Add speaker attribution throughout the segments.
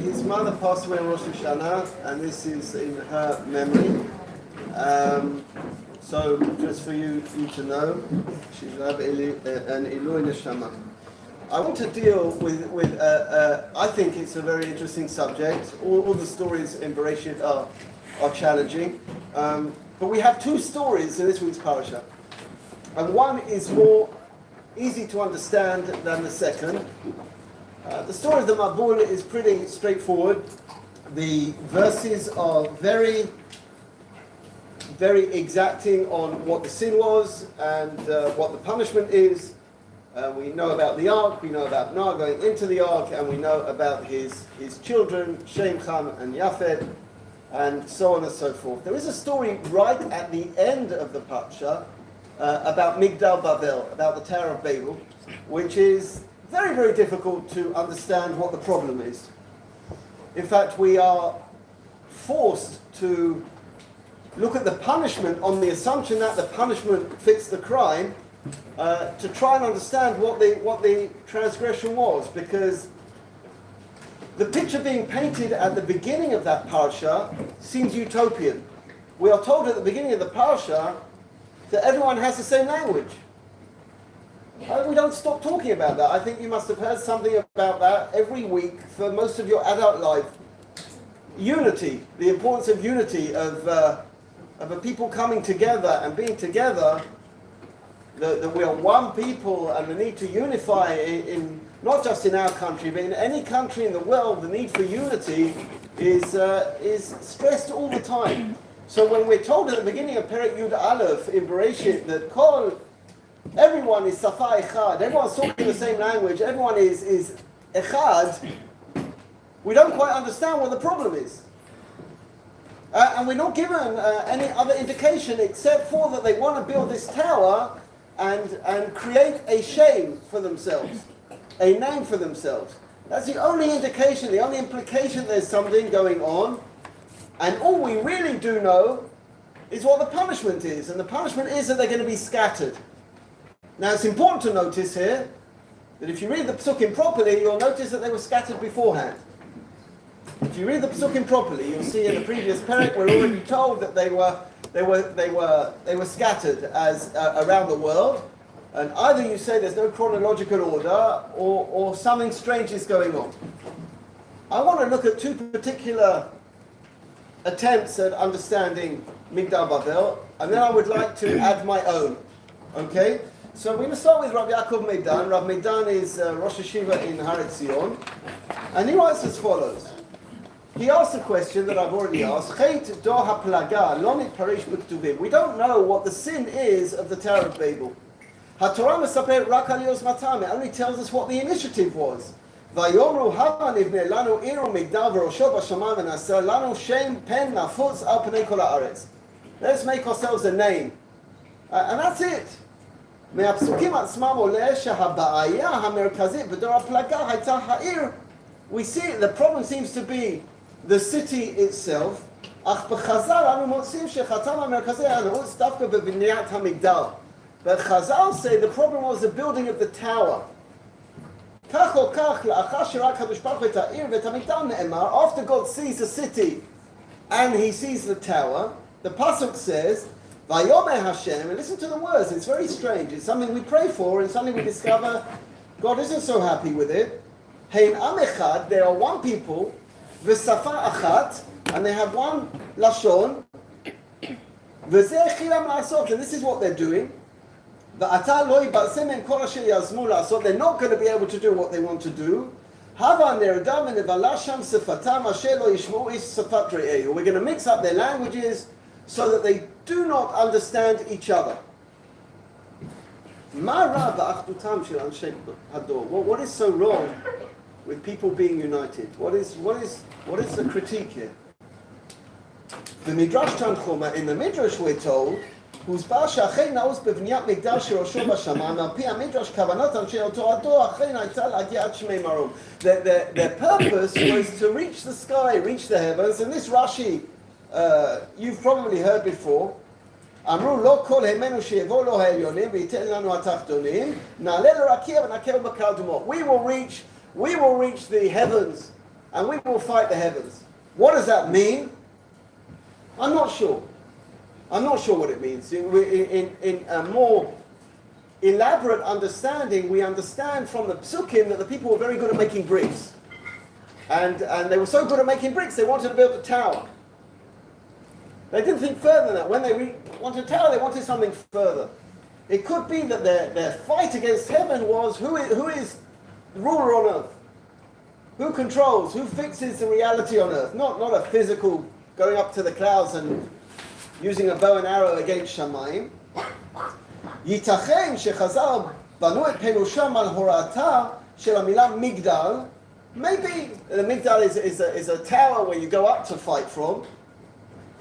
Speaker 1: his mother passed away on Rosh Hashanah, and this is in her memory. So just for you to know, she's an Ilui Neshama. I want to deal with I think it's a very interesting subject. All the stories in Bereshit are challenging. But we have two stories in this week's parasha. And one is more easy to understand than the second. The story of the Mabul is pretty straightforward. The verses are very, very exacting on what the sin was and what the punishment is. We know about the ark, we know about Noah going into the ark, and we know about his children, Shem, Ham, and Yafet, and so on and so forth. There is a story right at the end of the Parsha about Migdal Bavel, about the Tower of Babel, which is very, very difficult to understand what the problem is. In fact, we are forced to look at the punishment on the assumption that the punishment fits the crime, to try and understand what the transgression was, because the picture being painted at the beginning of that parsha seems utopian. We are told at the beginning of the parsha that everyone has the same language. We don't stop talking about that. I think you must have heard something about that every week for most of your adult life. Unity, the importance of unity, of a people coming together and being together, that we are one people, and the need to unify in not just in our country, but in any country in the world. The need for unity is stressed all the time. So when we're told at the beginning of Perek Yud Aleph in Bereshit that everyone is Safa Echad, everyone's talking the same language, everyone is Echad, we don't quite understand what the problem is. And we're not given any other indication except for that they want to build this tower and create a shame for themselves, a name for themselves. That's the only indication, the only implication there's something going on. And all we really do know is what the punishment is. And the punishment is that they're going to be scattered. Now it's important to notice here that if you read the Psukim properly, you'll notice that they were scattered beforehand. If you read the Psukim properly, you'll see in the previous Perek we're already told that they were scattered as around the world. And either you say there's no chronological order or something strange is going on. I want to look at two particular attempts at understanding Migdal Bavel, and then I would like to add my own. Okay? So we're going to start with Rabbi Yaakov Meidan. Rabbi Meidan is Rosh Hashiva in Har Etzion, and he writes as follows. He asks a question that I've already asked. Chet do haplaga lo nitparish b'ktuvim. We don't know what the sin is of the Tower of Babel. HaTorah mesaper rak al yozmatam. It only tells us what the initiative was. Vayomru hava nivne lanu iru migdal v'rosho b'shamayim v'naseh lanu shem pen nafutz al pnei kol haaretz. Let's make ourselves a name, and that's it. מהפסוקים עצמם עולה שהבעיה המרכזית בדור הפלגה הייתה העיר. We see the problem seems to be the city itself, אך בחז"ל אנו מוצאים שחטאם המרכזי היה נעוץ דווקא בבניית המגדל. But Chazal say the problem was the building of the tower. כך או כך, לאחר שראה הקדוש ברוך הוא את העיר ואת המגדל נאמר, after God sees the city and he sees the tower, the pasuk says, Vayomer Hashem, and listen to the words, it's very strange. It's something we pray for and something we discover God isn't so happy with it. Hein am echad, they are one people, v'safa achat, and they have one lashon, v'zeh chilam la'asot, and this is what they're doing. V'ata lo yibalsem em kol asher yazmu la'asot, they're not going to be able to do what they want to do. Hava nerdam v'nevala sham sefatam asher lo yishmu ish sefat re'ehu. We're going to mix up their languages so that they do not understand each other. What is so wrong with people being united? What is the critique here? The Midrash Tanchuma, in the Midrash we're told, their purpose was to reach the sky, reach the heavens, and this Rashi you've probably heard before. אמרו לא כל הימנו שיבוא לו העליונים וייתן לנו התחתונים, נעלה לרקיע ונקל בקרדומות. We will reach the heavens and we will fight the heavens. What does that mean? I'm not sure. I'm not sure what it means. In a more elaborate understanding, we understand from the Psukim that the people were very good at making bricks. And they were so good at making bricks, they wanted to build a tower. They didn't think further than that. When they wanted a tower, they wanted something further. It could be that their fight against heaven was who is ruler on earth? Who controls? Who fixes the reality on earth? Not a physical going up to the clouds and using a bow and arrow against Shamayim. ייתכן שחז"ל בנו את פירושם על הוראתה של המילה מגדל. Maybe the migdal is a tower where you go up to fight from.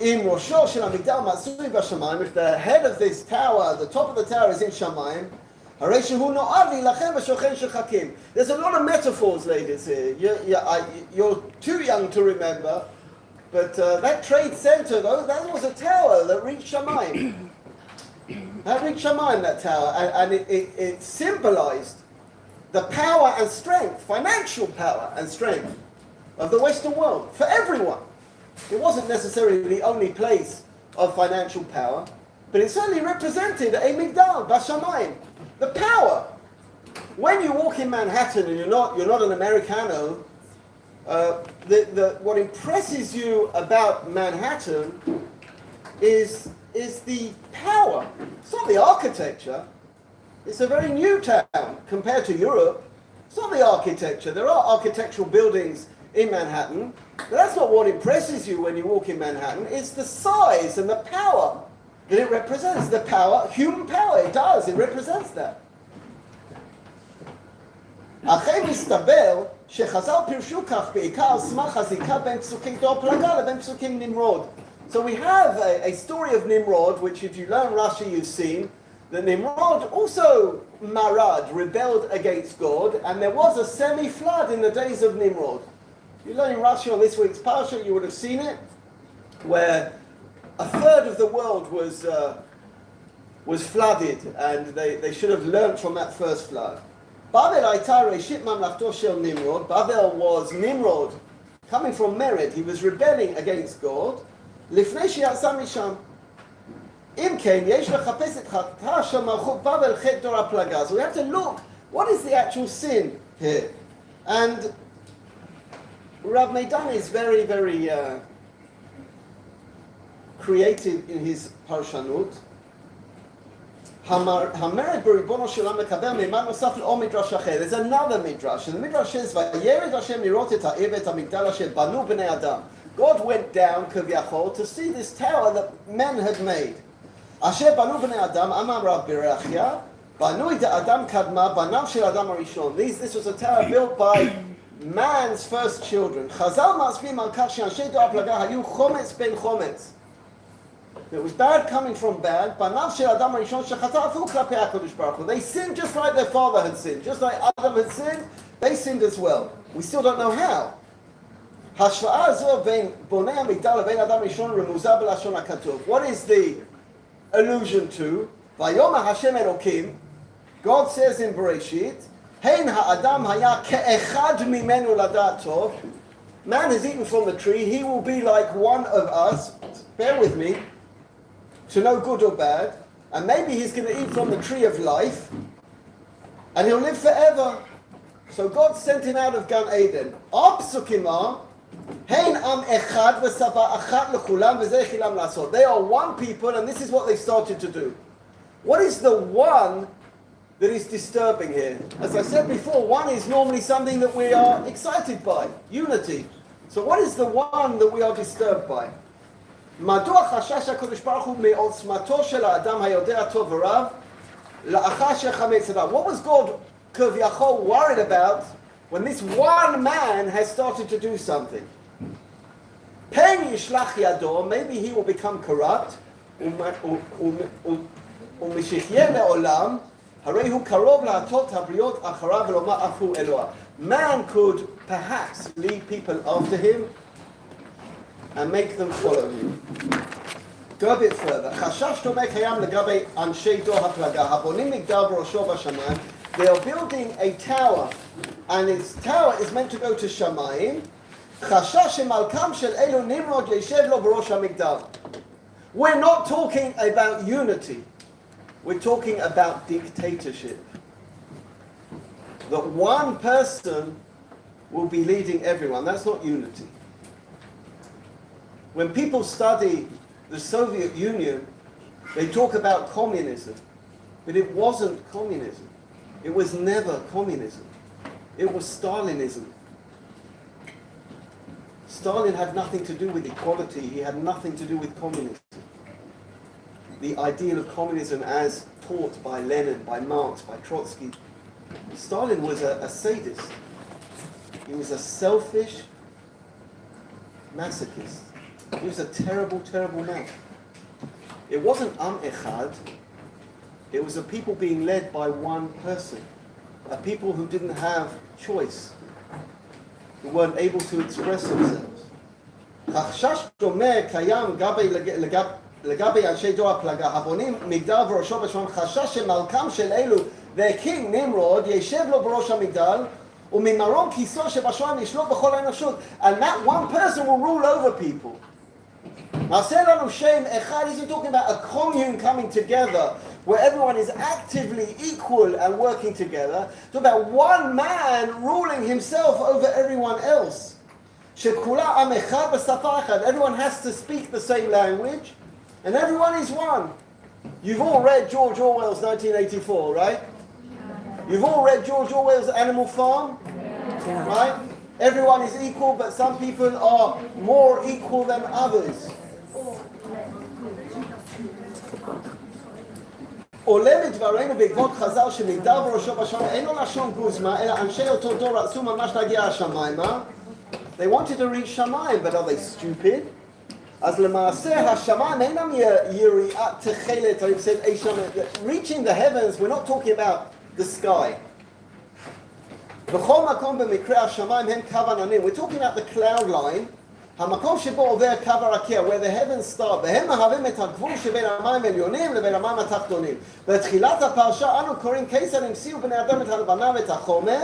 Speaker 1: In ראשו של המגדל מצוי בשמיים, if the head of this tower, the top of the tower is in שמיים, הרי שהוא נועד להילחם בשוכן שחקים. There's a lot of metaphors, ladies, here. You're too young to remember, but that trade center, though, that was a tower that reached שמיים. That reached Shamayim, that tower, and it symbolized the power and strength, financial power and strength of the Western world, for everyone. It wasn't necessarily the only place of financial power, but it certainly represented a migdal, Bashamayim, the power. When you walk in Manhattan and you're not an Americano, what impresses you about Manhattan is the power. It's not the architecture. It's a very new town compared to Europe. It's not the architecture. There are architectural buildings in Manhattan, but that's not what impresses you when you walk in Manhattan. It's the size and the power that it represents. The power, human power, it does. It represents that. אכן מסתבר שחז"ל פירשו כך בעיקר על סמך הזיקה בין פסוקים דור פלגה לבין פסוקים נמרוד. So we have a story of Nimrod, which if you learn Rashi, you've seen, that Nimrod also marad, rebelled against God, and there was a semi-flood in the days of Nimrod. If you learn in Rashi on this week's Parsha, you would have seen it, where a third of the world was flooded, and they should have learned from that first flood. Babel הייתה ראשית ממלכתו של Nimrod. Babel was Nimrod, coming from Mered. He was rebelling against God. לפני שיצא משם. אם כן, יש לחפש את חטאה של מלכות בבל חטא דור הפלגה. So we have to look, what is the actual sin here? And Rav Meidan is very, very creative in his parshanut. המרד בריבונו של עולם מקבל מימד נוסף לאור מדרש אחר. There's another midrash, and the midrash says, וירד השם לראות את העיר ואת המגדל אשר בנו בני אדם. God went down, כביכול, to see this tower that men had made. אשר בנו בני אדם, אמר רב ברכיה, בנו את האדם קדמה, בניו של האדם הראשון. This was a tower built by man's first children. חז"ל מצביעים על כך שאנשי דור הפלגה היו חומץ בן חומץ. It was bad coming from bad. בניו של האדם הראשון שחטא אפילו כלפי הקדוש ברוך הוא. They sinned just like their father had sinned. Just like Adam had sinned, they sinned as well. We still don't know how. השוואה הזו בין בוני המגדל לבין אדם ראשון רמוזה בלשון הכתוב. What is the allusion to? ויאמר השם אלוקים, God says in Bereshit, הן האדם היה כאחד ממנו לדעת טוב. Man has eaten from the tree, he will be like one of us. Bear with me. To know good or bad. And maybe he's going to eat from the tree of life. And he'll live forever. So God sent him out of Gan Eden. Our psukim are, Hein am echad v'sava achat l'chulam v'zeh chilam l'asot. They are one people, and this is what they started to do. What is the one that is disturbing here? As I said before, one is normally something that we are excited by, unity. So what is the one that we are disturbed by? מדוע חשש הקדוש ברוך הוא מעוצמתו של האדם היודע טוב ורב לאחר שחמץ אדם? What was God כביכול worried about when this one man has started to do something? פן ישלח ידו, maybe he will become corrupt, ומשיחיה לעולם, הרי הוא קרוב להטות הבריות אחריו ולומר אף הוא אלוה. Man could perhaps lead people after him and make them follow him. Go a bit further. חשש דומה קיים לגבי אנשי דור הפלגה, הבונים מגדל בראשו בשמיים. They are building a tower, and its tower is meant to go to Shamayim. חשש שמלכם של אלו נמרוד ישב לו בראש המגדל. We're not talking about unity. We're talking about dictatorship. That one person will be leading everyone. That's not unity. When people study the Soviet Union, they talk about communism. But it wasn't communism. It was never communism. It was Stalinism. Stalin had nothing to do with equality. He had nothing to do with communism. The ideal of communism as taught by Lenin, by Marx, by Trotsky. Stalin was a sadist. He was a selfish masochist. He was a terrible, terrible man. It wasn't Echad. It was a people being led by one person. A people who didn't have choice. Who weren't able to express themselves. חשש דומה קיים לגבי אנשי דור הפלגה, הבונים מגדל וראשו בשמם, חשש שמלכם של אלו, the king נמרוד, ישב לו בראש המגדל, וממרום כיסו שבשמיים ישלוט בכל האנושות. And that one person will rule over people. מעשה לנו שם אחד, he's talking about a commune coming together, where everyone is actively equal and working together. It's about one man ruling himself over everyone else. שכולה עם אחד בשפה אחת. Everyone has to speak the same language, and everyone is one. You've all read George Orwell's 1984, right? You've all read George Orwell's Animal Farm, right? Everyone is equal, but some people are more equal than others. עולה מדברנו בעקבות חז"ל שמגדל בראשו בשמיים אין לו לשון גוזמה, אלא אנשי אותו דור רצו ממש להגיע השמיימה. They wanted to reach שמיים, but are they stupid? אז למעשה השמיים אינם יריעת תכלת, I've said אי שמיים. Reaching the heavens, we're not talking about the sky. בכל מקום במקרה השמיים הם קו עננים. We're talking about the cloud line. המקום שבו עובר קו הרקיע, where the heavens start, והם מהווים את הגבול שבין המים העליונים לבין המים התחתונים. בתחילת הפרשה אנו קוראים כיצד המציאו בני אדם את הלבנה ואת החומר,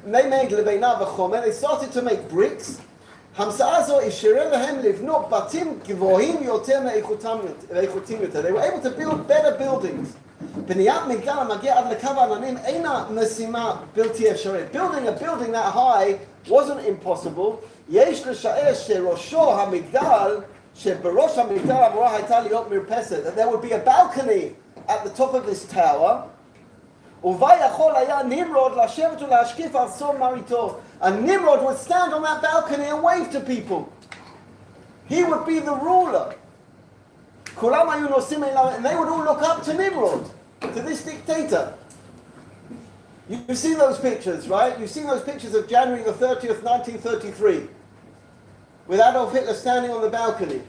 Speaker 1: מימד לבינה וחומר. They started to make bricks. המצאה זו אפשרה להם לבנות בתים גבוהים יותר מאיכותיים יותר. They were able to build better buildings. בניית מגדל המגיע עד לקו העננים אינה משימה בלתי אפשרית. Building a building that high wasn't impossible. יש לשער שראשו המגדל, שבראש המגדל אמורה הייתה להיות מרפסת. That there would be a balcony at the top of this tower. ובה יכול היה נמרוד לשבת ולהשקיף על סום מריתו. And Nimrod would stand on that balcony and wave to people. He would be the ruler. כולם היו נוסעים אליו, and they would all look up to Nimrod, to this dictator. You've seen those pictures, right? You've seen those pictures of January the 30th, 1933, with Adolf Hitler standing on the balcony,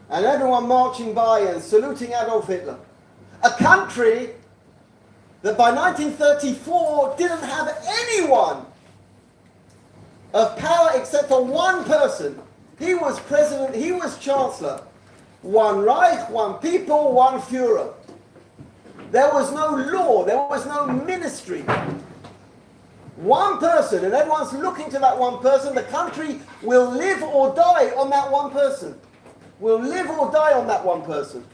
Speaker 1: and everyone marching by and saluting Adolf Hitler. A country that by 1934 didn't have anyone of power except for one person. He was president, he was chancellor. One Reich, one people, one Führer. There was no law, there was no ministry. One person, and everyone's looking to that one person. The country will live or die on that one person. Will live or die on that one person.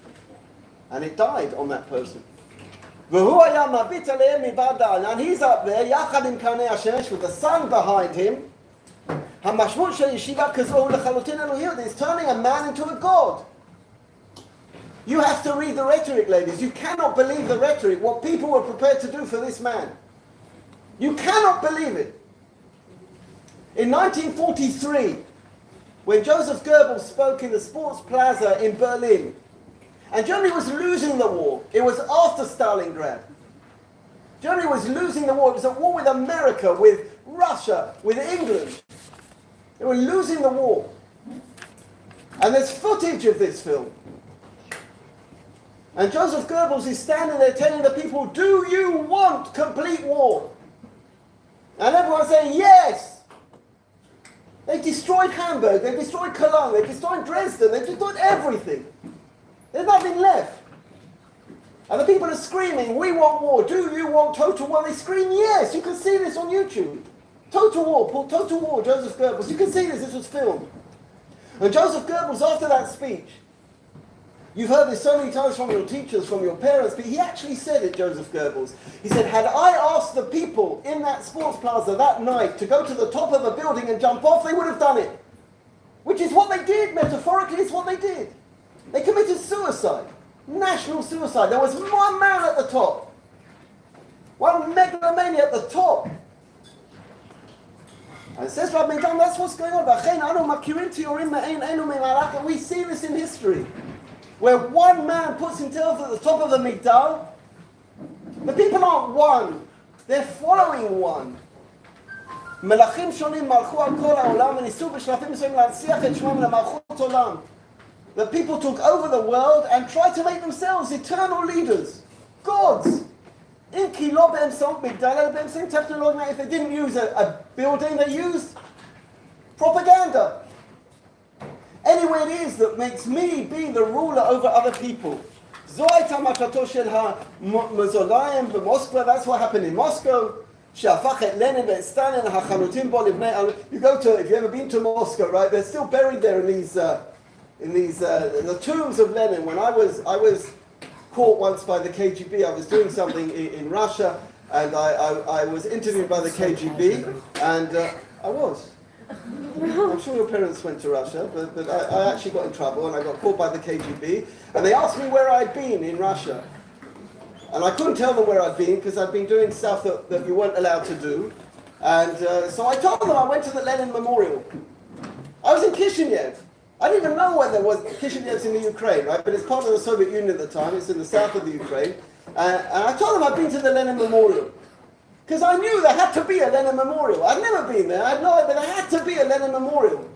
Speaker 1: And it died on that person. והוא היה מביט עליהם מבעד הענן. And he's up there, יחד עם קרני השמש, with the sun behind him. המשמעות של ישיבה כזו הוא לחלוטין אלוהיות. It's turning a man into a god. You have to read the rhetoric, ladies. You cannot believe the rhetoric, what people were prepared to do for this man. You cannot believe it. In 1943, when Joseph Goebbels spoke in the Sports Plaza in Berlin, and Germany was losing the war. It was after Stalingrad. Germany was losing the war. It was a war with America, with Russia, with England. They were losing the war. And there's footage of this film. And Joseph Goebbels is standing there telling the people, do you want complete war? And everyone's saying, yes. They destroyed Hamburg, they destroyed Cologne, they destroyed Dresden, they destroyed everything. There's nothing left. And the people are screaming, we want war. Do you want total war? They scream, yes. You can see this on YouTube. Total War, Joseph Goebbels. You can see this was filmed. And Joseph Goebbels, after that speech, you've heard this so many times from your teachers, from your parents, but he actually said it, Joseph Goebbels. He said, had I asked the people in that sports plaza that night to go to the top of a building and jump off, they would have done it. Which is what they did, metaphorically, it's what they did. They committed suicide, national suicide. There was one man at the top, one megalomania at the top. And it says, Rabbi Medan, that's what's going on. We see this in history, where one man puts himself at the top of the Migdal. The people aren't one, they're following one. מלכים שונים מלכו על כל העולם וניסו בשלבים מסוימים להנציח את שמם למלכות עולם. The people took over the world and tried to make themselves eternal leaders, gods. אם כי לא באמצעות מגדל, אלא באמצעים טכנולוגיים. If they didn't use a building, they used propaganda. Anyway, it is that makes me be the ruler over other people. זו הייתה מטרתו של המוזולאים במוסקבה. That's what happened in Moscow. שהפך את לנין ואת סטלין החלוטים בו לבני... You go to, if you've ever been to Moscow, right? They're still buried there in these the tombs of Lenin. When I was caught once by the KGB. I was doing something in Russia, and I was interviewed by the KGB, and I was. I'm sure your parents went to Russia, but I actually got in trouble, and I got caught by the KGB, and they asked me where I'd been in Russia. And I couldn't tell them where I'd been, because I'd been doing stuff that you weren't allowed to do. And so I told them I went to the Lenin Memorial. I was in Kishinev. I didn't even know when there was Kishinev's in the Ukraine, right? But it's part of the Soviet Union at the time. It's in the south of the Ukraine. And I told them I'd been to the Lenin Memorial. Because I knew there had to be a Lenin Memorial. I'd never been there. I had no idea, but there had to be a Lenin Memorial.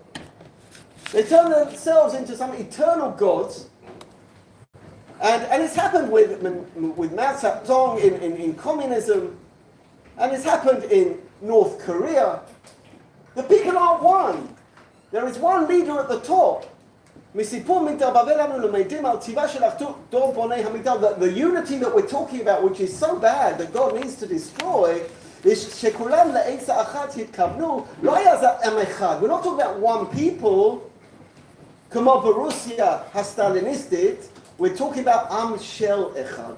Speaker 1: They turned themselves into some eternal gods. And it's happened with Mao Zedong in communism. And it's happened in North Korea. The people aren't one. There is one leader at the top. The unity that we're talking about, which is so bad that God needs to destroy, is we're not talking about one people, כמו ברוסיה הסטליניסטית, we're talking about Am Shel Echad.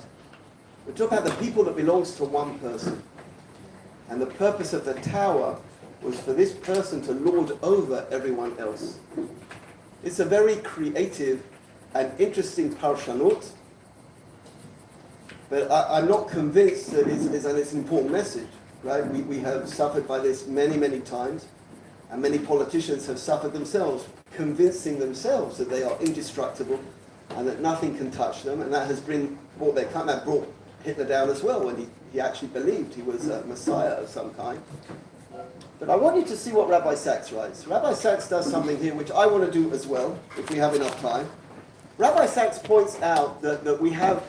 Speaker 1: We're talking about the people that belongs to one person. And the purpose of the tower was for this person to lord over everyone else. It's a very creative and interesting parshanut, but I'm not convinced that it's an important message, right? We have suffered by this many, many times, and many politicians have suffered themselves, convincing themselves that they are indestructible and that nothing can touch them, and that has brought Hitler down as well when he actually believed he was a messiah of some kind. But I want you to see what Rabbi Sachs writes. Rabbi Sachs does something here which I want to do as well, if we have enough time. Rabbi Sachs points out that we have,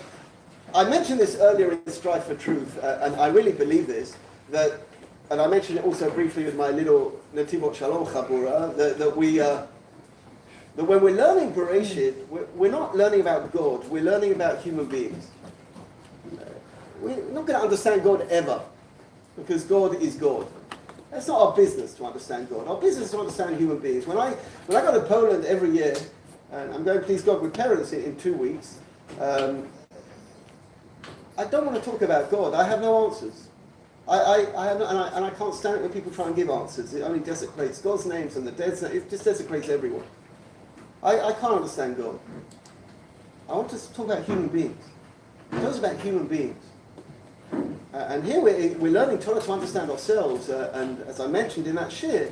Speaker 1: I mentioned this earlier in Strive for Truth, and I really believe this, and I mentioned it also briefly with my little Netivot Shalom Chabura, that when we're learning Bereshit, we're not learning about God, we're learning about human beings. We're not going to understand God ever, because God is God. That's not our business to understand God. Our business is to understand human beings. When I go to Poland every year, and I'm going, please God, with parents in 2 weeks, I don't want to talk about God. I have no answers. I have no, and I can't stand it when people try and give answers. It only desecrates God's names and the dead's name. It just desecrates everyone. I can't understand God. I want to talk about human beings. It talks about human beings. And here we're learning Torah to understand ourselves, and as I mentioned in that shir,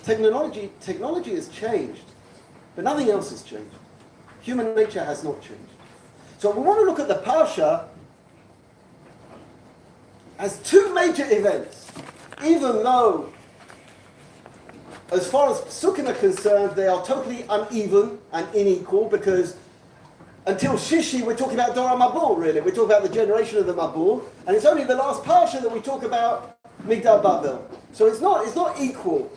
Speaker 1: technology has changed, but nothing else has changed. Human nature has not changed. So we want to look at the Parsha as two major events, even though, as far as Psukim are concerned, they are totally uneven and unequal, because until Shishi, we're talking about Dora Mabul, really. We're talking about the generation of the Mabul, and it's only the last Parsha that we talk about Migdal Babel. So it's not equal.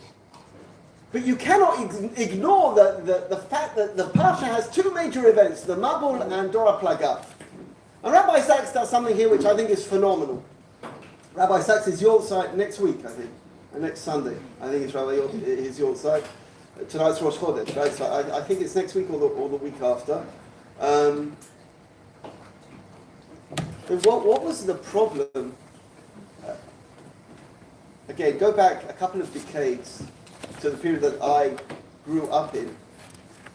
Speaker 1: But you cannot ignore the fact that the Parsha has two major events, the Mabul and Dora Plaga. And Rabbi Sachs does something here which I think is phenomenal. Rabbi Sachs is your site next week, I think. next Sunday. I think it's Rabbi his your side. Tonight's Rosh Chodesh, right? So I think it's next week or the week after. What was the problem? Again, go back a couple of decades to the period that I grew up in.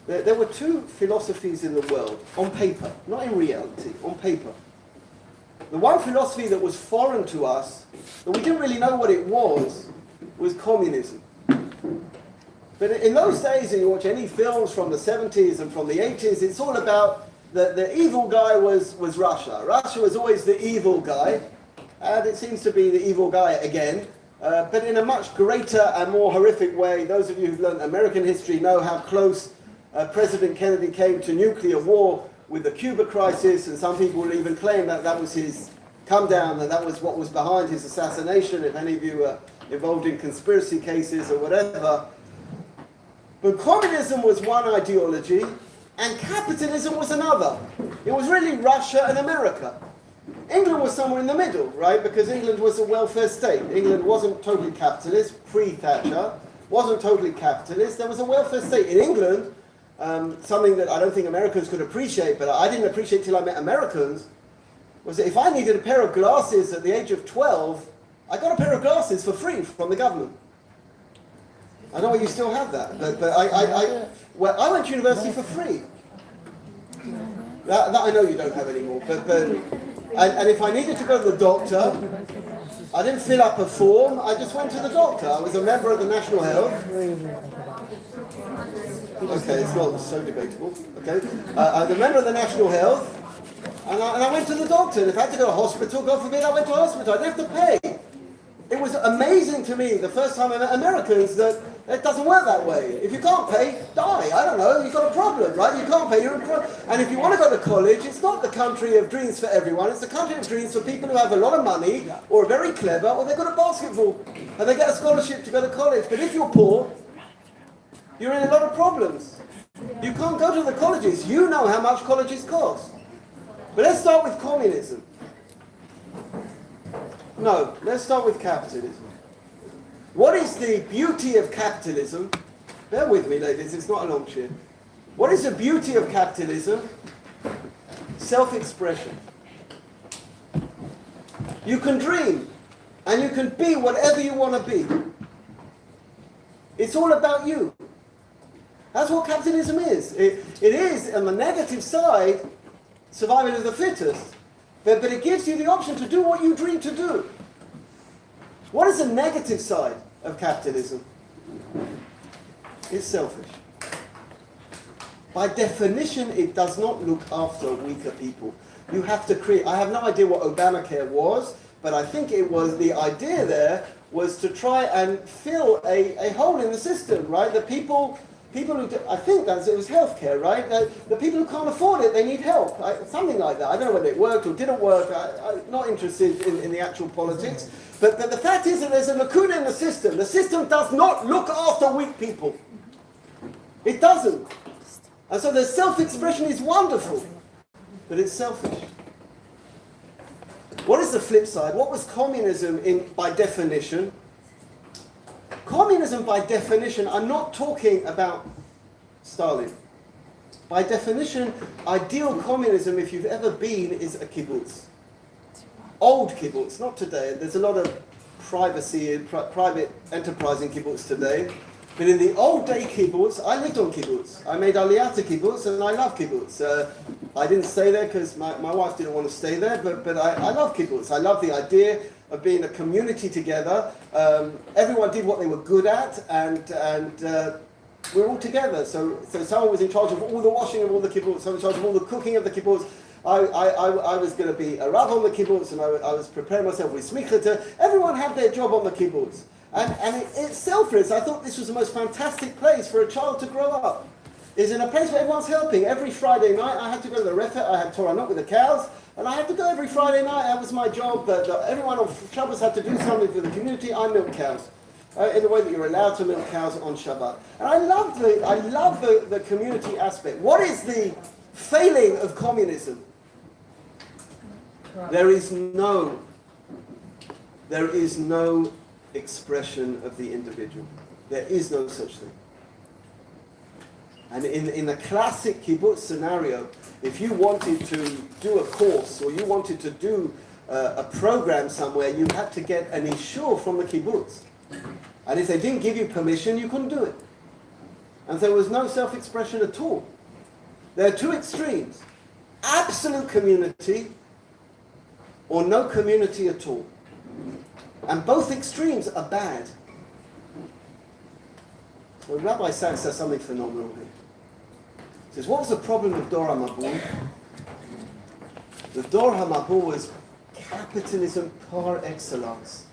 Speaker 1: There were two philosophies in the world, on paper, not in reality, on paper. The one philosophy that was foreign to us, that we didn't really know what it was communism. But in those days, and you watch any films from the 70s and from the 80s, it's all about the evil guy was Russia. Russia was always the evil guy, and it seems to be the evil guy again, but in a much greater and more horrific way. Those of you who've learned American history know how close President Kennedy came to nuclear war with the Cuba crisis, and some people will even claim that that was his come down, and that was what was behind his assassination, if any of you are involved in conspiracy cases or whatever. But communism was one ideology, and capitalism was another. It was really Russia and America. England was somewhere in the middle, right? Because England was a welfare state. England wasn't totally capitalist, pre-Thatcher, wasn't totally capitalist. There was a welfare state. In England, something that I don't think Americans could appreciate, but I didn't appreciate till I met Americans, was that if I needed a pair of glasses at the age of 12, I got a pair of glasses for free from the government. I know you still have that, but I went to university for free. That I know you don't have anymore, and if I needed to go to the doctor, I didn't fill up a form, I just went to the doctor. I was a member of the National Health. Okay, it's not so debatable. Okay, I was a member of the National Health, and I went to the doctor. And if I had to go to hospital, God forbid, I went to hospital. I didn't have to pay. It was amazing to me the first time I met Americans that it doesn't work that way. If you can't pay, die. I don't know. You've got a problem, right? You can't pay. You're in problem. And if you want to go to college, it's not the country of dreams for everyone. It's the country of dreams for people who have a lot of money, or are very clever, or they're good at basketball, and they get a scholarship to go to college. But if you're poor, you're in a lot of problems. You can't go to the colleges. You know how much colleges cost. But let's start with communism. No, let's start with capitalism. What is the beauty of capitalism? Bear with me, ladies, it's not a long cheer. What is the beauty of capitalism? Self-expression. You can dream, and you can be whatever you want to be. It's all about you. That's what capitalism is. It is, on the negative side, survival of the fittest. But it gives you the option to do what you dream to do. What is the negative side of capitalism? It's selfish. By definition, it does not look after weaker people. You have to create. I have no idea what Obamacare was, but I think it was the idea there was to try and fill a hole in the system, right? The people who do, I think it was healthcare, right? The people who can't afford it, they need help, something like that. I don't know whether it worked or didn't work. I'm not interested in the actual politics. But the fact is that there's a lacuna in the system. The system does not look after weak people. It doesn't. And so the self-expression is wonderful, but it's selfish. What is the flip side? What was communism by definition? Communism, by definition, I'm not talking about Stalin. By definition, ideal communism, if you've ever been, is a kibbutz. Old kibbutz, not today. There's a lot of privacy and private enterprise in kibbutz today. But in the old day kibbutz, I lived on kibbutz. I made aliyah to kibbutz, and I love kibbutz. I didn't stay there because my wife didn't want to stay there, but I love kibbutz. I love the idea of being a community together. Everyone did what they were good at, and we're all together. So someone was in charge of all the washing of all the kibbutz, someone was in charge of all the cooking of the kibbutz. I was going to be a rav on the kibbutz, and I was preparing myself with smichata. Everyone had their job on the kibbutz. And it's selfless. I thought this was the most fantastic place for a child to grow up. Is in a place where everyone's helping. Every Friday night I had to go to the refet. I had Torah not with the cows, and I had to go every Friday night. That was my job. But everyone on Shabbos had to do something for the community. I milk cows in the way that you're allowed to milk cows on Shabbat. And I love the community aspect. What is the failing of communism? There is no expression of the individual. There is no such thing. And in the classic kibbutz scenario, if you wanted to do a course or you wanted to do a program somewhere, you had to get an ishur from the kibbutz. And if they didn't give you permission, you couldn't do it. And there was no self-expression at all. There are two extremes. Absolute community or no community at all. And both extremes are bad. Well, Rabbi Sachs says something phenomenal here. He says, what was the problem of Dor HaMabul? The Dor HaMabul was capitalism par excellence.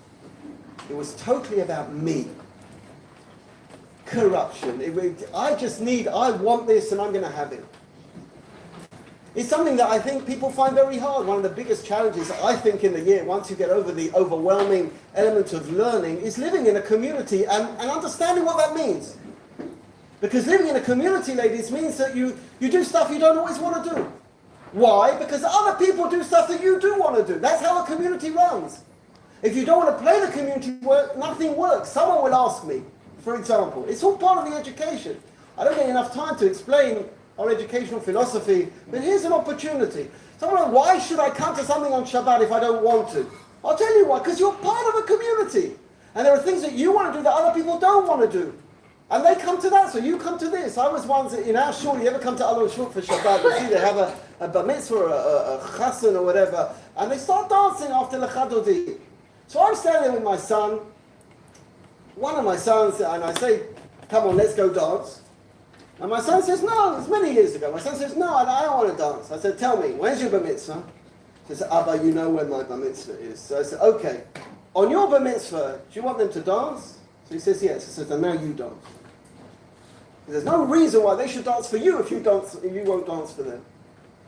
Speaker 1: It was totally about me. Corruption. I want this and I'm going to have it. It's something that I think people find very hard. One of the biggest challenges, I think, in the year, once you get over the overwhelming element of learning, is living in a community and understanding what that means. Because living in a community, ladies, means that you do stuff you don't always want to do. Why? Because other people do stuff that you do want to do. That's how a community runs. If you don't want to play the community work, nothing works. Someone will ask me, for example. It's all part of the education. I don't get enough time to explain our educational philosophy, but here's an opportunity. Someone, why should I come to something on Shabbat if I don't want to? I'll tell you why, because you're part of a community. And there are things that you want to do that other people don't want to do. And they come to that, so you come to this. I was once in our shul, you ever come to Alon Shul for Shabbat, you see they have a bar mitzvah or a chassan or whatever, and they start dancing after Lechadodi. So I'm standing there with my son, one of my sons, and I say, come on, let's go dance. And my son says, no, it's many years ago. My son says, no, I don't want to dance. I said, tell me, when's your bar mitzvah? He says, Abba, you know when my bar mitzvah is. So I said, okay, on your bar mitzvah, do you want them to dance? So he says, yes. He says, and now you dance. There's no reason why they should dance for you if you won't dance for them.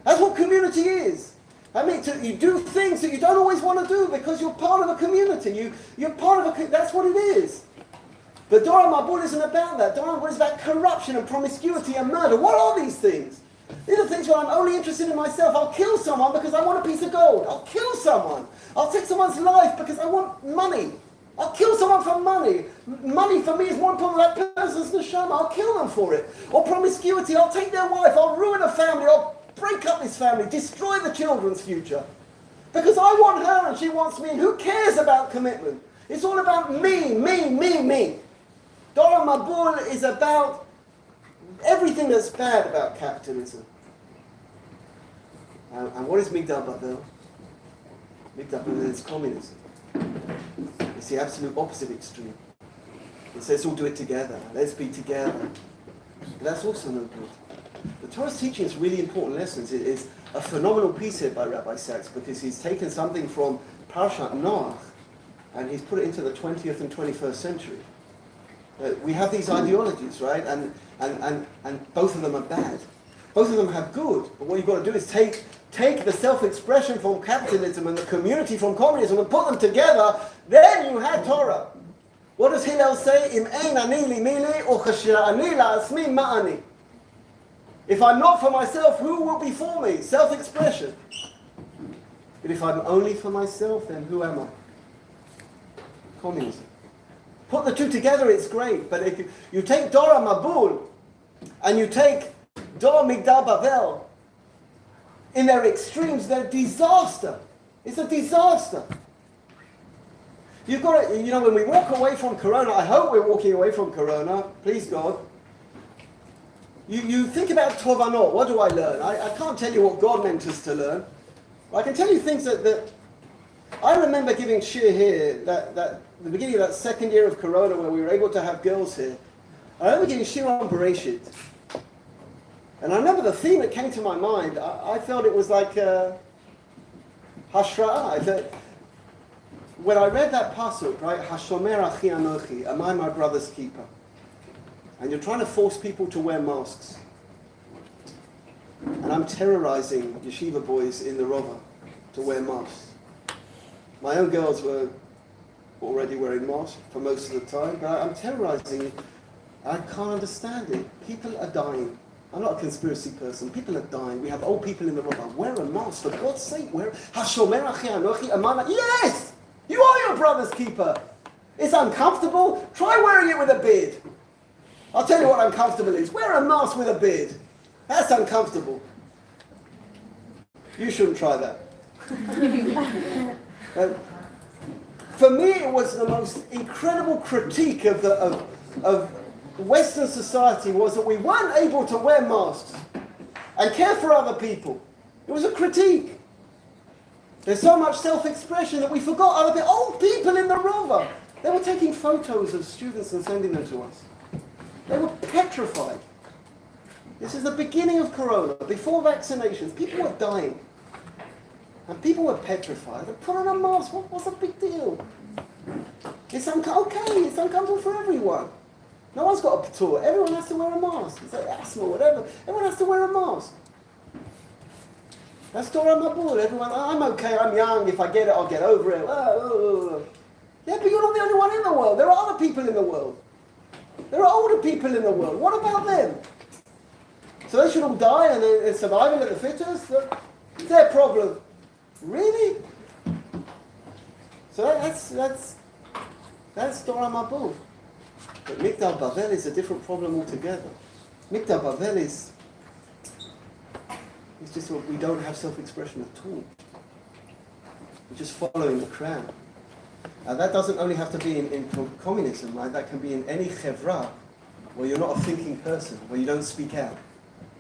Speaker 1: That's what community is. I mean, you do things that you don't always want to do because you're part of a community. You're part of that's what it is. But Dor HaMabul isn't about that. Dor HaMabul is about corruption and promiscuity and murder. What are these things? These are things where I'm only interested in myself. I'll kill someone because I want a piece of gold. I'll kill someone. I'll take someone's life because I want money. I'll kill someone for money. Money for me is more important than that person's neshama. I'll kill them for it. Or promiscuity. I'll take their wife. I'll ruin a family. I'll break up this family. Destroy the children's future. Because I want her and she wants me. And who cares about commitment? It's all about me, me, me, me. Dor HaMabul is about everything that's bad about capitalism. And what is Migdal Bavel? Migdal Bavel is communism. It's the absolute opposite extreme. It says, all do it together. Let's be together. But that's also no good. The Torah's teaching is really important lessons. It is a phenomenal piece here by Rabbi Sachs because he's taken something from Parashat Noach and he's put it into the 20th and 21st century. We have these ideologies, right? And both of them are bad. Both of them have good. But what you've got to do is take the self-expression from capitalism and the community from communism and put them together. Then you have Torah. What does Hillel say? Im ein ani li mili or ani la'asmi ma'ani. If I'm not for myself, who will be for me? Self-expression. But if I'm only for myself, then who am I? Communism. Put the two together, it's great. But if you take Dor HaMabul and you take Dor Migdal Bavel, in their extremes, they're disaster. It's a disaster. You've got to, when we walk away from Corona, I hope we're walking away from Corona, please God. You think about Tovanot, what do I learn? I can't tell you what God meant us to learn. I can tell you things that I remember giving shir here, that the beginning of that second year of Corona where we were able to have girls here. I remember giving shir on Bereshit. And I remember the theme that came to my mind, I felt it was like Hashra'ah. When I read that pasuk, right, Hashomer achi anochi, am I my brother's keeper? And you're trying to force people to wear masks. And I'm terrorizing yeshiva boys in the Rova to wear masks. My own girls were already wearing masks for most of the time, but I'm terrorizing. I can't understand it. People are dying. I'm not a conspiracy person. People are dying. We have old people in the Rova. Wear a mask, for God's sake. Wear Hashomer achi anochi, am I? Yes! You are your brother's keeper. It's uncomfortable. Try wearing it with a beard. I'll tell you what uncomfortable is. Wear a mask with a beard. That's uncomfortable. You shouldn't try that. For me, it was the most incredible critique of Western society was that we weren't able to wear masks and care for other people. It was a critique. There's so much self-expression that we forgot other people. Old people in the Rova. They were taking photos of students and sending them to us. They were petrified. This is the beginning of Corona, before vaccinations. People were dying. And people were petrified. They put on a mask. What's the big deal? It's it's uncomfortable for everyone. No one's got a tour. Everyone has to wear a mask. It's like asthma, whatever. Everyone has to wear a mask. That's Torah Mabul. Everyone, I'm okay, I'm young. If I get it, I'll get over it. Yeah, but you're not the only one in the world. There are other people in the world. There are older people in the world. What about them? So they should all die and survival of the fittest? It's their problem. Really? So that's Torah Mabul. But Migdal Bavel is a different problem altogether. Migdal Bavel is just what we don't have self-expression at all. We're just following the crowd. And that doesn't only have to be in communism, right? That can be in any chevra where you're not a thinking person, where you don't speak out,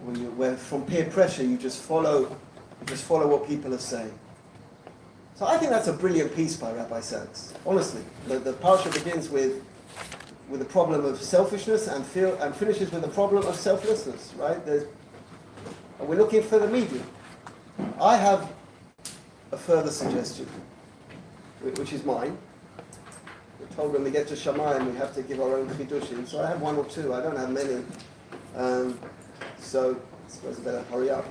Speaker 1: where from peer pressure you just follow what people are saying. So I think that's a brilliant piece by Rabbi Sachs. Honestly, the parsha begins with the problem of selfishness and finishes with the problem of selflessness, right? And we're looking for the medium. I have a further suggestion, which is mine. We're told when we get to Shamayim we have to give our own chidushim. So I have one or two. I don't have many. So I suppose I better hurry up.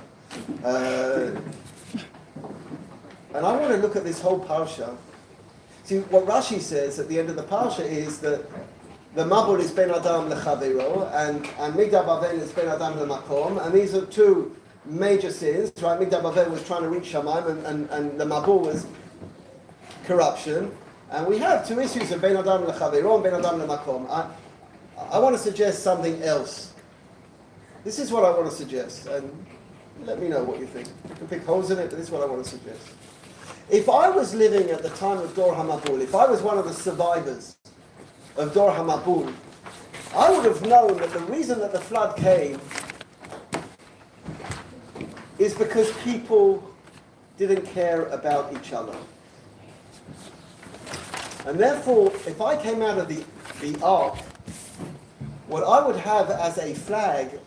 Speaker 1: And I want to look at this whole parsha. See, what Rashi says at the end of the parsha is that the Mabul is Ben Adam Lechavero, and Migdal Bavel is Ben Adam Lemakom, and these are two major sins, right? Migdal Bavel was trying to reach Shamayim, and the Mabul was corruption. And we have two issues of Ben Adam Lechavero and Ben Adam Lemakom. I want to suggest something else. This is what I want to suggest, and let me know what you think. You can pick holes in it, but this is what I want to suggest. If I was living at the time of Dor HaMabul, if I was one of the survivors of Dor HaMabul, I would have known that the reason that the flood came is because people didn't care about each other. And therefore, if I came out of the ark, what I would have as a flag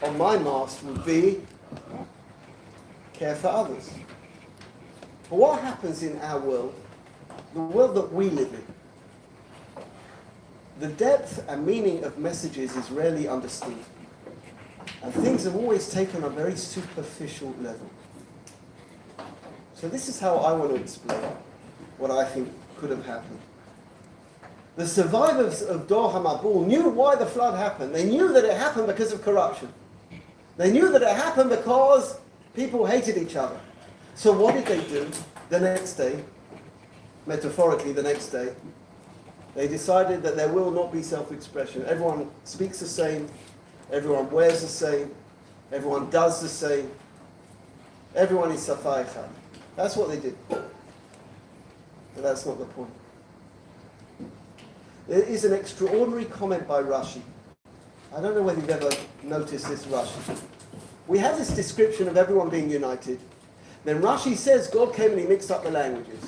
Speaker 1: on my mast would be care for others. But what happens in our world, the world that we live in, the depth and meaning of messages is rarely understood. And things are always taken on a very superficial level. So this is how I want to explain what I think could have happened. The survivors of Dor HaMabul knew why the flood happened. They knew that it happened because of corruption. They knew that it happened because people hated each other. So what did they do the next day? Metaphorically, the next day, they decided that there will not be self-expression. Everyone speaks the same. Everyone wears the same. Everyone does the same. Everyone is Safa Echad. That's what they did. But that's not the point. There is an extraordinary comment by Rashi. I don't know whether you've ever noticed this, Rashi. We have this description of everyone being united. Then Rashi says God came and he mixed up the languages.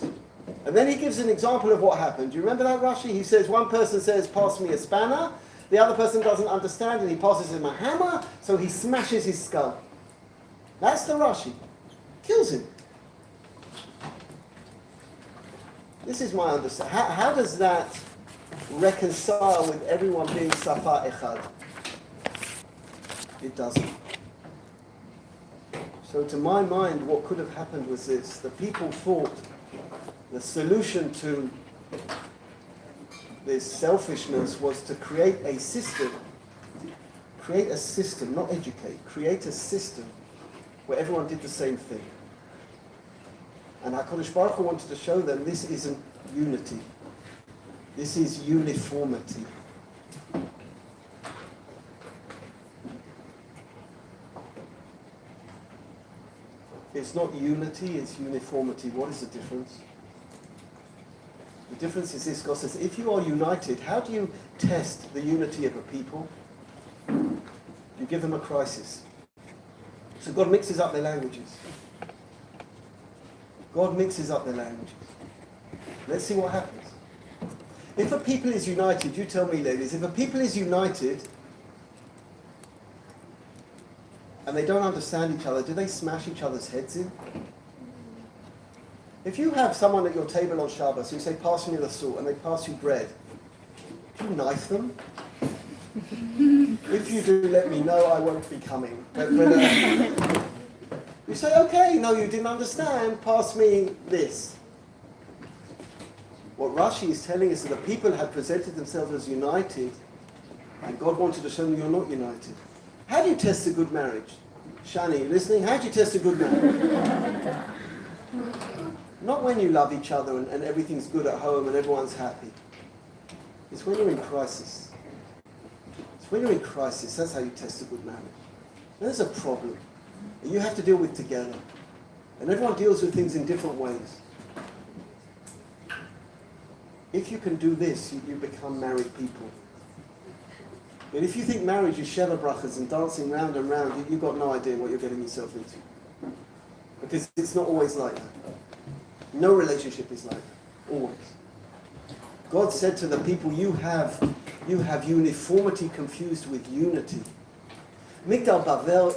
Speaker 1: And then he gives an example of what happened. Do you remember that, Rashi? He says, one person says, pass me a spanner. The other person doesn't understand and he passes him a hammer, so he smashes his skull. That's the Rashi. Kills him. This is my understanding. How does that reconcile with everyone being Safa Echad? It doesn't. So to my mind, what could have happened was this. The people thought the solution to this selfishness was to create a system, not educate, create a system where everyone did the same thing. And HaKadosh Baruch Hu wanted to show them this isn't unity. This is uniformity. It's not unity, it's uniformity. What is the difference? The difference is this: God says, if you are united, how do you test the unity of a people? You give them a crisis. So God mixes up their languages. God mixes up their languages. Let's see what happens. If a people is united, you tell me, ladies, if a people is united and they don't understand each other, do they smash each other's heads in? If you have someone at your table on Shabbos, you say, pass me the salt, and they pass you bread, do you knife them? If you do, let me know, I won't be coming. But you say, okay, no, you didn't understand, pass me this. What Rashi is telling us is that the people had presented themselves as united, and God wanted to show them you're not united. How do you test a good marriage? Shani, you listening? How do you test a good marriage? Not when you love each other and everything's good at home and everyone's happy. It's when you're in crisis. It's when you're in crisis, that's how you test a good marriage. There's a problem that you have to deal with together. And everyone deals with things in different ways. If you can do this, you become married people. But if you think marriage is Sheva brachas and dancing round and round, you've got no idea what you're getting yourself into. Because it's not always like that. No relationship is like that. Always. God said to the people, you have uniformity confused with unity. Migdal Bavel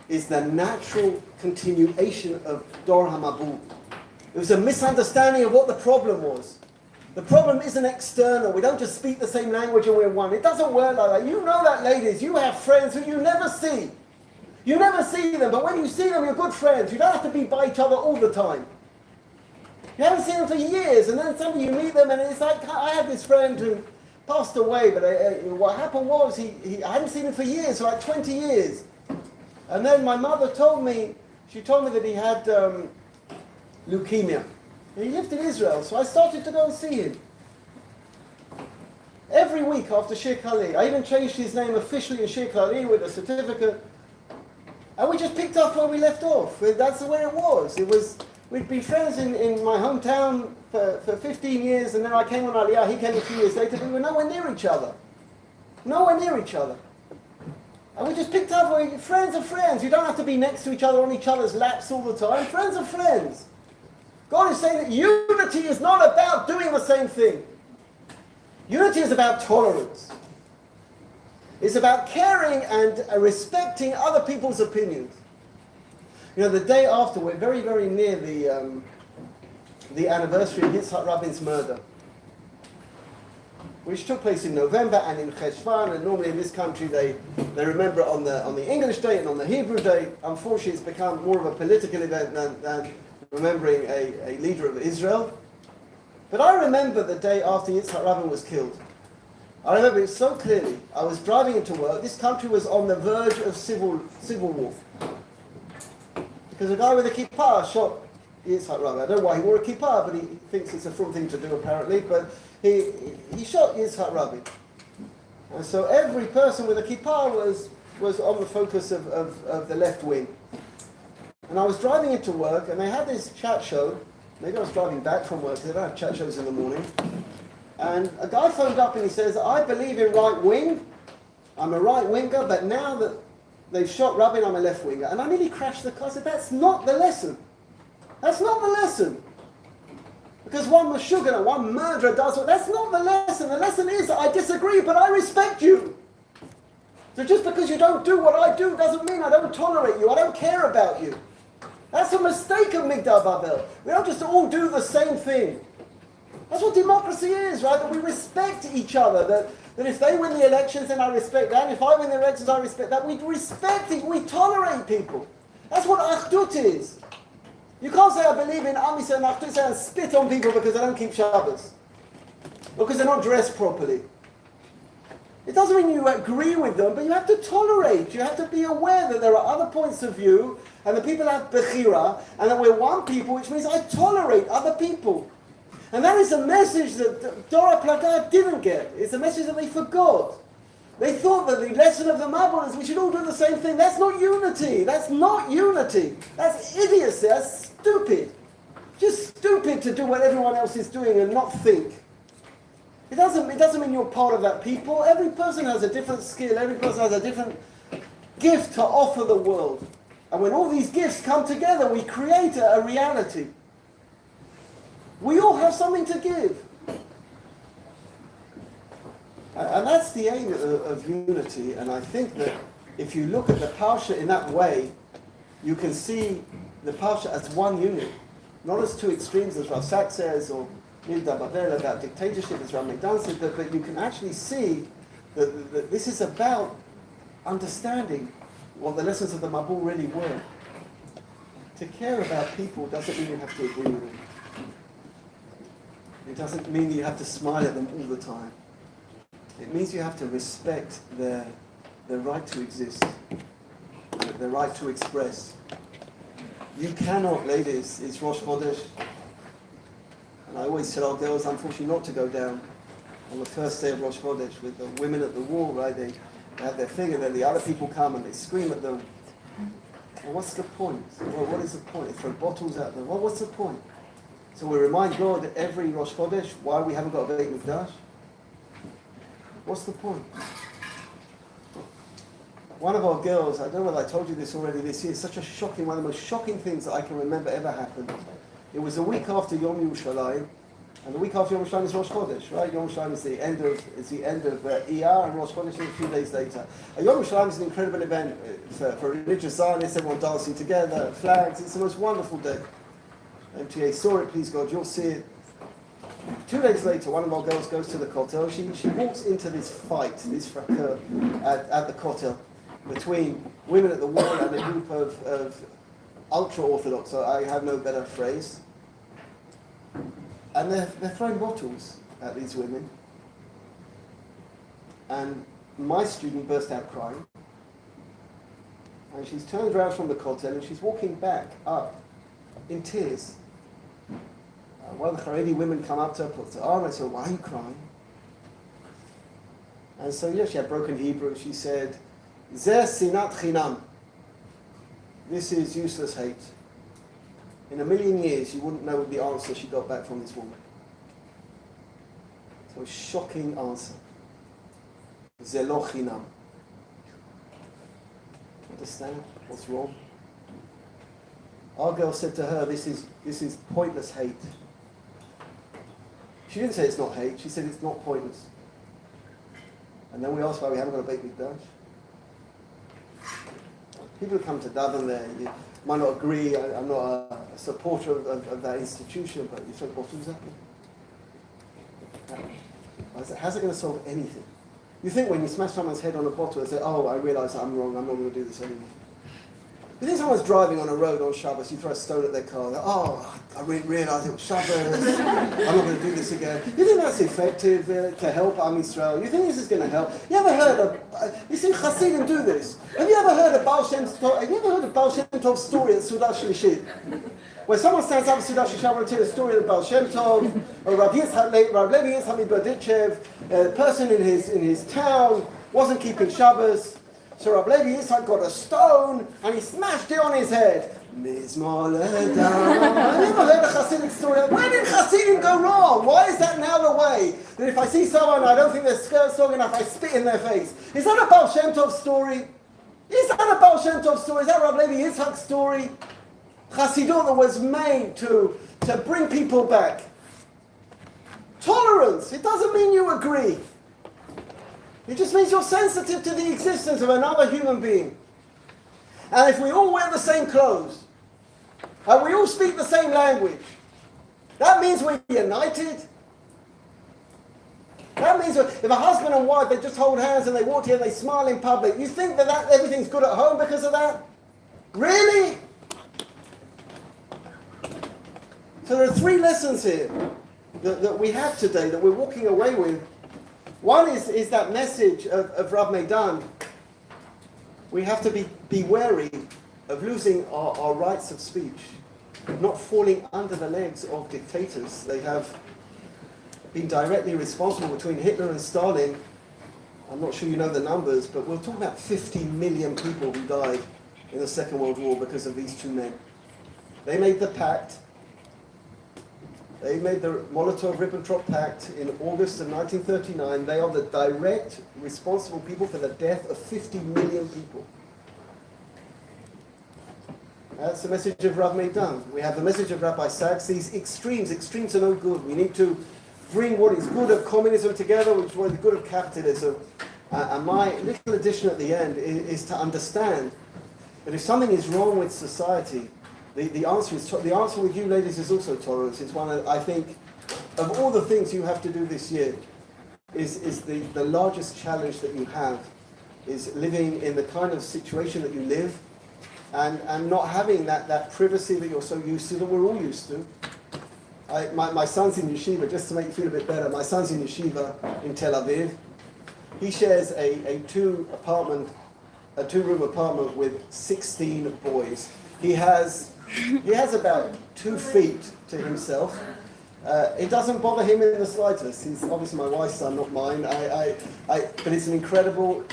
Speaker 1: is the natural continuation of Dor HaMabul. It was a misunderstanding of what the problem was. The problem isn't external. We don't just speak the same language and we're one. It doesn't work like that. You know that, ladies. You have friends who you never see. You never see them, but when you see them, you're good friends. You don't have to be by each other all the time. You haven't seen them for years, and then suddenly you meet them, and it's like, I had this friend who passed away, but what happened was I hadn't seen him for years, for like 20 years. And then my mother told me that he had leukemia. He lived in Israel, so I started to go and see him. Every week after Shir Kali, I even changed his name officially in Shir Kali with a certificate. And we just picked up where we left off. That's the way it was. We'd been friends in my hometown for 15 years, and then I came on Aliyah, he came a few years later, we were nowhere near each other. Nowhere near each other. And we just picked up, friends are friends. You don't have to be next to each other on each other's laps all the time. Friends are friends. God is saying that unity is not about doing the same thing. Unity is about tolerance. It's about caring and respecting other people's opinions. You know, the day after, we're very, very near the anniversary of Yitzhak Rabin's murder, which took place in November and in Cheshvan, and normally in this country they remember it on the English day and on the Hebrew day. Unfortunately, it's become more of a political event than remembering a leader of Israel. But I remember the day after Yitzhak Rabin was killed. I remember it so clearly. I was driving into work. This country was on the verge of civil war. Because a guy with a kippah shot Yitzhak Rabin. I don't know why he wore a kippah, but he thinks it's a frum thing to do apparently. But he shot Yitzhak Rabin. And so every person with a kippah was on the focus of the left wing. And I was driving into work, and they had this chat show. Maybe I was driving back from work, because they don't have chat shows in the morning. And a guy phoned up and he says, I believe in right wing. I'm a right winger, but now that they've shot Rabin, I'm a left winger. And I nearly crashed the car. I said, that's not the lesson. That's not the lesson. Because one Meshuggah, one murderer does what. That's not the lesson. The lesson is that I disagree, but I respect you. So just because you don't do what I do doesn't mean I don't tolerate you. I don't care about you. That's a mistake of Migdal Bavel. We don't just all do the same thing. That's what democracy is, right? That we respect each other. That if they win the elections, then I respect that. And if I win the elections, I respect that. We respect it. We tolerate people. That's what Achdut is. You can't say I believe in Am Yisrael and Achdut and spit on people because they don't keep Shabbos. Because they're not dressed properly. It doesn't mean you agree with them, but you have to tolerate. You have to be aware that there are other points of view, and that people have bechira, and that we're one people, which means I tolerate other people. And that is a message that Dora Plata didn't get. It's a message that they forgot. They thought that the lesson of the Mabul is we should all do the same thing. That's not unity. That's not unity. That's idiocy. That's stupid. Just stupid to do what everyone else is doing and not think. It doesn't mean you're part of that people. Every person has a different skill. Every person has a different gift to offer the world. And when all these gifts come together, we create a reality. We all have something to give. And that's the aim of unity. And I think that if you look at the Parsha in that way, you can see the Parsha as one unit. Not as two extremes, as Rav Sachs says, or Nilda Bavel about dictatorship, as Rav Meidan said, but you can actually see that this is about understanding what the lessons of the Mabul really were. To care about people doesn't mean you have to agree with them. It doesn't mean you have to smile at them all the time. It means you have to respect their right to exist, their right to express. You cannot, ladies, it's Rosh Chodesh. And I always tell our girls, unfortunately, not to go down on the first day of Rosh Chodesh with the women at the wall, right? They have their thing, and then the other people come and they scream at them. Well, what's the point? Well, what is the point? They throw bottles at them. Well, what's the point? So we remind God every Rosh Chodesh why we haven't got a Beit Mikdash. What's the point? One of our girls, I don't know whether I told you this already this year, such a shocking, one of the most shocking things that I can remember ever happened. It was a week after Yom Yerushalayim, and the week after Yom Yerushalayim is Rosh Chodesh, right? Yom Yerushalayim is the end of Iyar, and Rosh Chodesh is a few days later. And Yom Yerushalayim is an incredible event for religious Zionists, everyone dancing together, flags. It's the most wonderful day. MTA saw it, please God, you'll see it. 2 days later, one of our girls goes to the Kotel. She walks into this fight, this fracas at the Kotel, between women at the wall and a group of ultra-Orthodox, so I have no better phrase. And they're throwing bottles at these women. And my student burst out crying. And she's turned around from the Kotel and she's walking back up in tears. One of the Haredi women come up to her, puts her arm, and said, why are you crying? And so, she had broken Hebrew. She said, Zeh sinat chinam. This is useless hate. In a million years, you wouldn't know the answer she got back from this woman. So a shocking answer. Zeh lo chinam. Understand what's wrong? Our girl said to her, this is pointless hate. She didn't say it's not hate, she said it's not pointless. And then we asked why we haven't got a Beit Mikdash. People who come to Daven there, you might not agree, I'm not a supporter of that institution, but you throw bottles at them. How's it going to solve anything? You think when you smash someone's head on a bottle and say, oh, I realise I'm wrong, I'm not going to do this anymore. You think someone's driving on a road on Shabbos, you throw a stone at their car, like, oh, I realised it was Shabbos, I'm not going to do this again. You think that's effective to help Am Yisrael? You think this is going to help? You ever heard of, you see Hasidim do this. Have you ever heard of Baal Shem Tov's story at Sudah Shlishit? Where someone stands up at Sudah Shlishit, I want to tell a story of Baal Shem Tov, or Rav Levi Yitzchak Berditchev, a person in his town, wasn't keeping Shabbos. So Rav Levi Yitzchak got a stone and he smashed it on his head. Mizmor Ledam. I never heard a Hasidic story. Where did Hasidim go wrong? Why is that now the way? That if I see someone and I don't think their skirt's long enough, I spit in their face. Is that a Baal Shem Tov story? Is that a Baal Shem Tov story? Is that Rav Levi Yitzchak's story? Hasidut that was made to bring people back. Tolerance. It doesn't mean you agree. It just means you're sensitive to the existence of another human being. And if we all wear the same clothes, and we all speak the same language, that means we're united. That means if a husband and wife, they just hold hands and they walk here and they smile in public, you think that everything's good at home because of that? Really? So there are 3 lessons here that we have today that we're walking away with. One is that message of Rav Meidan. We have to be wary of losing our rights of speech, not falling under the legs of dictators. They have been directly responsible between Hitler and Stalin. I'm not sure you know the numbers, but we're talking about 50 million people who died in the Second World War because of these two men. They made the pact. They made the Molotov-Ribbentrop Pact in August of 1939. They are the direct responsible people for the death of 50 million people. That's the message of Rav Meidan. We have the message of Rabbi Sachs. These extremes are no good. We need to bring what is good of communism together with what is good of capitalism. And my little addition at the end is to understand that if something is wrong with society, the answer with you ladies is also tolerance. It's one of, I think, of all the things you have to do this year, is the largest challenge that you have, is living in the kind of situation that you live, and not having that privacy that you're so used to, that we're all used to. My son's in yeshiva, just to make you feel a bit better, my son's in yeshiva in Tel Aviv. He shares a two-room apartment with 16 boys. He has about 2 feet to himself. It doesn't bother him in the slightest. He's obviously my wife's son, not mine. But it's an incredible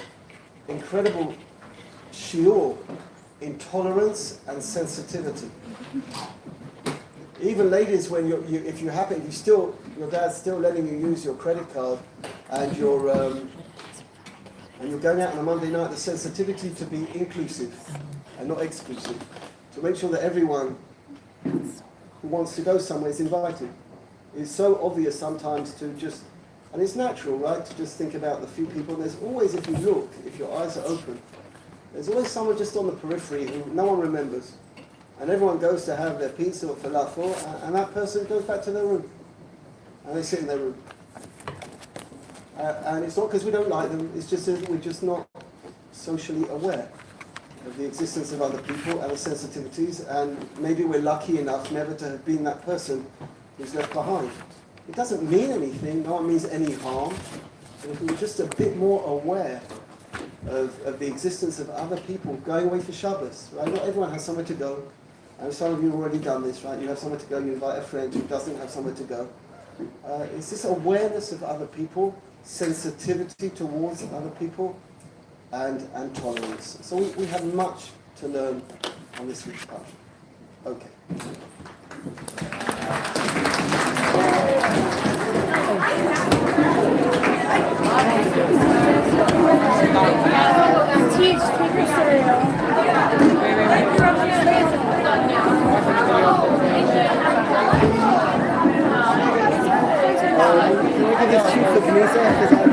Speaker 1: shiur in tolerance and sensitivity. Even ladies, when if your dad's still letting you use your credit card, and you're going out on a Monday night, the sensitivity to be inclusive and not exclusive, to make sure that everyone who wants to go somewhere is invited. It's so obvious sometimes to just, and it's natural, right, to just think about the few people. And there's always, if you look, if your eyes are open, there's always someone just on the periphery who no one remembers. And everyone goes to have their pizza or falafel, and that person goes back to their room. And they sit in their room. And it's not because we don't like them, it's just that we're just not socially aware of the existence of other people and the sensitivities, and maybe we're lucky enough never to have been that person who's left behind. It doesn't mean anything, no one means any harm, but if we were just a bit more aware of the existence of other people going away for Shabbos, right? Not everyone has somewhere to go, and some of you have already done this, right? You have somewhere to go, you invite a friend who doesn't have somewhere to go. It's this awareness of other people, sensitivity towards other people, and tolerance. So we have much to learn on this week's path. Okay. Can I give this chief of music?